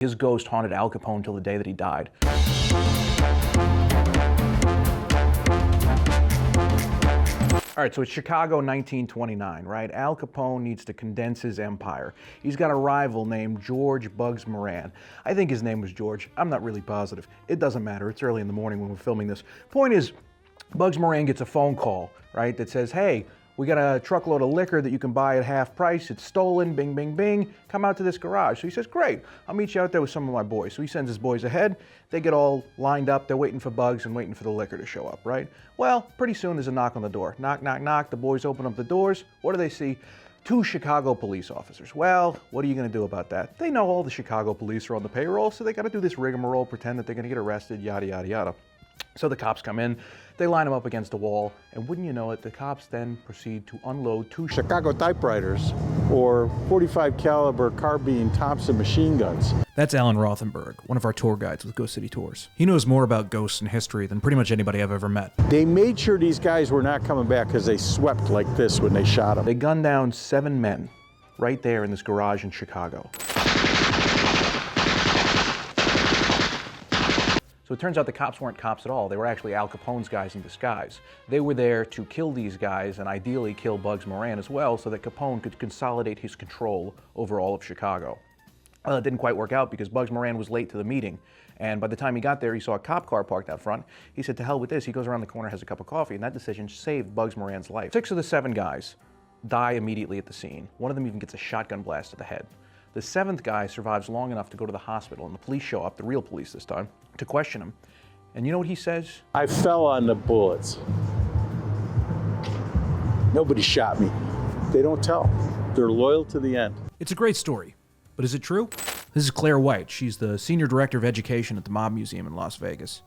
His ghost haunted Al Capone till the day that he died. All right, so it's Chicago 1929, right? Al Capone needs to condense his empire. He's got a rival named George Bugs Moran. I think his name was George. I'm not really positive. It doesn't matter. It's early in the morning when we're filming this. Point is, Bugs Moran gets a phone call, right, that says, hey, we got a truckload of liquor that you can buy at half price. It's stolen, bing, bing, bing. Come out to this garage. So he says, great, I'll meet you out there with some of my boys. So he sends his boys ahead. They get all lined up. They're waiting for Bugs and waiting for the liquor to show up, right? Well, pretty soon there's a knock on the door. Knock, knock, knock. The boys open up the doors. What do they see? 2 Chicago police officers. Well, what are you going to do about that? They know all the Chicago police are on the payroll, so they got to do this rigmarole, pretend that they're going to get arrested, yada, yada, yada. So the cops come in, they line them up against a wall, and wouldn't you know it, the cops then proceed to unload 2 Chicago typewriters or 45 caliber carbine Thompson machine guns. That's Alan Rothenberg, one of our tour guides with Ghost City Tours. He knows more about ghosts and history than pretty much anybody I've ever met. They made sure these guys were not coming back because they swept like this when they shot them. They gunned down 7 men right there in this garage in Chicago. So it turns out the cops weren't cops at all. They were actually Al Capone's guys in disguise. They were there to kill these guys and ideally kill Bugs Moran as well so that Capone could consolidate his control over all of Chicago. Well, it didn't quite work out because Bugs Moran was late to the meeting. And by the time he got there, he saw a cop car parked out front. He said, to hell with this. He goes around the corner, has a cup of coffee, and that decision saved Bugs Moran's life. 6 of the 7 guys die immediately at the scene. One of them even gets a shotgun blast to the head. The 7th guy survives long enough to go to the hospital, and the police show up, the real police this time, to question him. And you know what he says? I fell on the bullets. Nobody shot me. They don't tell. They're loyal to the end. It's a great story, but is it true? This is Claire White. She's the Senior Director of Education at the Mob Museum in Las Vegas.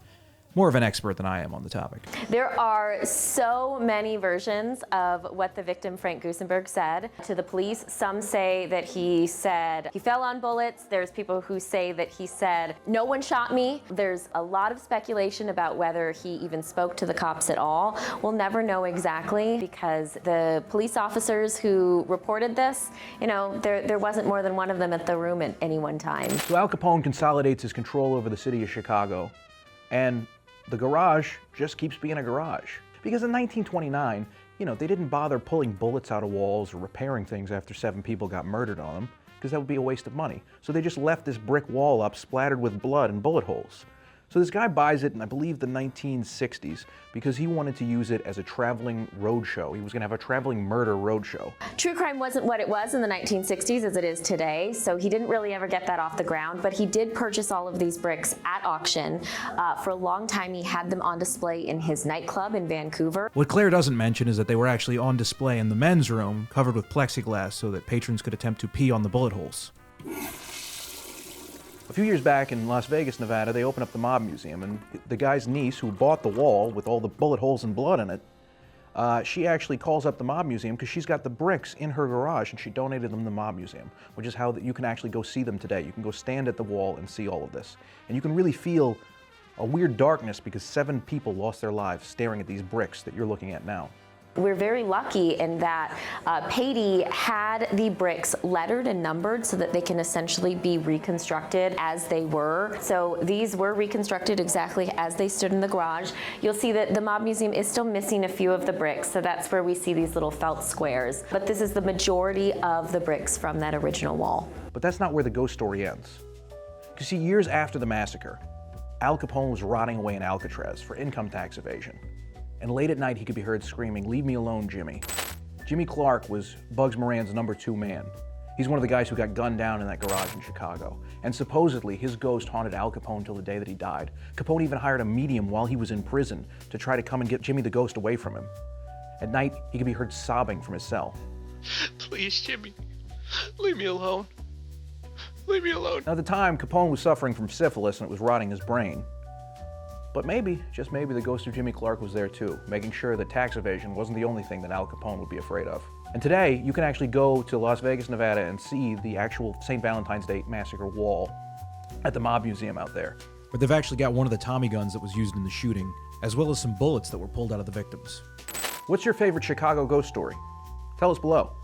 More of an expert than I am on the topic. There are so many versions of what the victim, Frank Gusenberg, said to the police. Some say that he said he fell on bullets. There's people who say that he said, no one shot me. There's a lot of speculation about whether he even spoke to the cops at all. We'll never know exactly because the police officers who reported this, you know, there wasn't more than one of them at the room at any one time. So Al Capone consolidates his control over the city of Chicago, and the garage just keeps being a garage. Because in 1929, you know, they didn't bother pulling bullets out of walls or repairing things after 7 people got murdered on them, because that would be a waste of money. So they just left this brick wall up splattered with blood and bullet holes. So this guy buys it in, I believe, the 1960s because he wanted to use it as a traveling road show. He was going to have a traveling murder road show. True crime wasn't what it was in the 1960s as it is today, so he didn't really ever get that off the ground, but he did purchase all of these bricks at auction. For a long time, he had them on display in his nightclub in Vancouver. What Claire doesn't mention is that they were actually on display in the men's room, covered with plexiglass so that patrons could attempt to pee on the bullet holes. A few years back in Las Vegas, Nevada, they opened up the Mob Museum, and the guy's niece, who bought the wall with all the bullet holes and blood in it, she actually calls up the Mob Museum because she's got the bricks in her garage, and she donated them to the Mob Museum, which is how you can actually go see them today. You can go stand at the wall and see all of this. And you can really feel a weird darkness because 7 people lost their lives staring at these bricks that you're looking at now. We're very lucky in that Patey had the bricks lettered and numbered so that they can essentially be reconstructed as they were. So these were reconstructed exactly as they stood in the garage. You'll see that the Mob Museum is still missing a few of the bricks, so that's where we see these little felt squares. But this is the majority of the bricks from that original wall. But that's not where the ghost story ends. You see, years after the massacre, Al Capone was rotting away in Alcatraz for income tax evasion. And late at night, he could be heard screaming, "Leave me alone, Jimmy." Jimmy Clark was Bugs Moran's number 2 man. He's one of the guys who got gunned down in that garage in Chicago. And supposedly, his ghost haunted Al Capone till the day that he died. Capone even hired a medium while he was in prison to try to come and get Jimmy the ghost away from him. At night, he could be heard sobbing from his cell. Please, Jimmy, leave me alone. Leave me alone. Now, at the time, Capone was suffering from syphilis and it was rotting his brain. But maybe, just maybe, the ghost of Jimmy Clark was there too, making sure that tax evasion wasn't the only thing that Al Capone would be afraid of. And today, you can actually go to Las Vegas, Nevada and see the actual St. Valentine's Day Massacre wall at the Mob Museum out there. Where they've actually got one of the Tommy guns that was used in the shooting, as well as some bullets that were pulled out of the victims. What's your favorite Chicago ghost story? Tell us below.